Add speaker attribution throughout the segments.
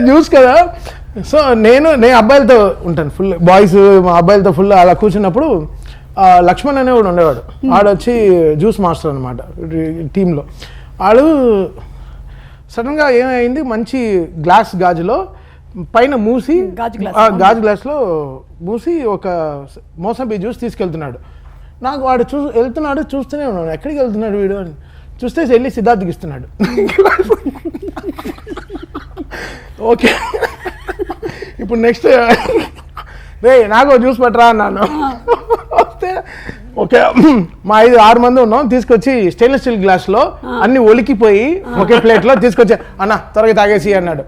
Speaker 1: Juice కదా. So నేను అబ్బాయిలతో ఉంటాను ఫుల్, బాయ్స్ మా అబ్బాయిలతో ఫుల్ అలా కూర్చున్నప్పుడు లక్ష్మణ్ అనే కూడా ఉండేవాడు. ఆడొచ్చి జ్యూస్ మాస్టర్ అనమాట టీంలో. ఆడు సడన్గా ఏమైంది, మంచి గ్లాస్ గాజులో పైన మూసి గాజు గ్లాస్లో మూసి ఒక మోసంబి జ్యూస్ తీసుకెళ్తున్నాడు. నాకు వాడు వెళ్తున్నాడు, చూస్తూనే ఉన్నాడు ఎక్కడికి వెళ్తున్నాడు వీడు అని. చూస్తే వెళ్ళి సిద్ధార్థ్కి ఇస్తున్నాడు. ఓకే ఇప్పుడు నెక్స్ట్ రే నాకు జ్యూస్ పట్టరా అన్నాను. వస్తే ఓకే మా 5-6 మంది ఉన్నాం, తీసుకొచ్చి స్టెయిన్లెస్ స్టీల్ గ్లాస్లో అన్ని ఒలికిపోయి ఒకే ప్లేట్లో తీసుకొచ్చి అన్న త్వరగా తాగేసి అన్నాడు.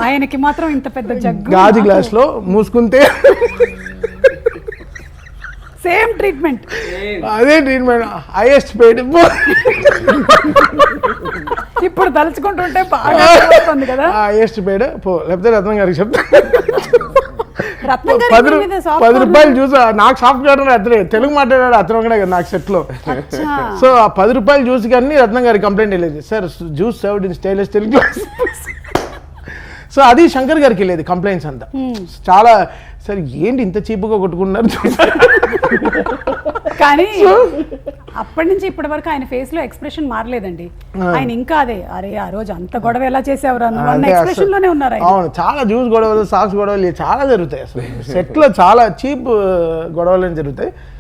Speaker 2: ఆయనకి మాత్రం ఇంత పెద్ద జగ్గు
Speaker 1: గాజు గ్లాస్లో మూసుకుంటే
Speaker 2: సేమ్ ట్రీట్మెంట్,
Speaker 1: అదే ట్రీట్మెంట్ హైయెస్ట్ పెయిడ్.
Speaker 2: ఇప్పుడు తలుచుకుంటుంటే బాగా వస్తుంది కదా.
Speaker 1: హైయెస్ట్ పెయిడ్ లేకపోతే రత్నం గారికి చెప్తా.
Speaker 2: 10
Speaker 1: రూపాయలు చూసా, నాకు సాఫ్ట్వేర్ అతనే తెలుగు మాట్లాడాడు అతను కూడా నాకు సెట్లో. సో ఆ 10 రూపాయలు జ్యూస్ కానీ రత్నం గారికి కంప్లైంట్ వెళ్ళేది, sir juice served in stainless steel glass. So అది శంకర్ గారికి వెళ్ళేది కంప్లైంట్స్ అంతా. చాలా సరే ఏంటి ఇంత చీపుగా కొట్టుకున్నారు.
Speaker 2: కానీ అప్పటి నుంచి ఇప్పటి వరకు ఆయన ఫేస్ లో ఎక్స్ప్రెషన్ మారలేదండి. ఆయన ఇంకా అదే అరే ఆ రోజు అంత గొడవ ఎలా చేసేవారు అన్న ఎక్స్ప్రెషన్ లోనే ఉన్నారు.
Speaker 1: అవును, చాలా జ్యూస్ గొడవలు, సాక్స్ గొడవలు చాలా జరుగుతాయి. అసలు సెట్ లో చాలా చీప్ గొడవలు జరుగుతాయి.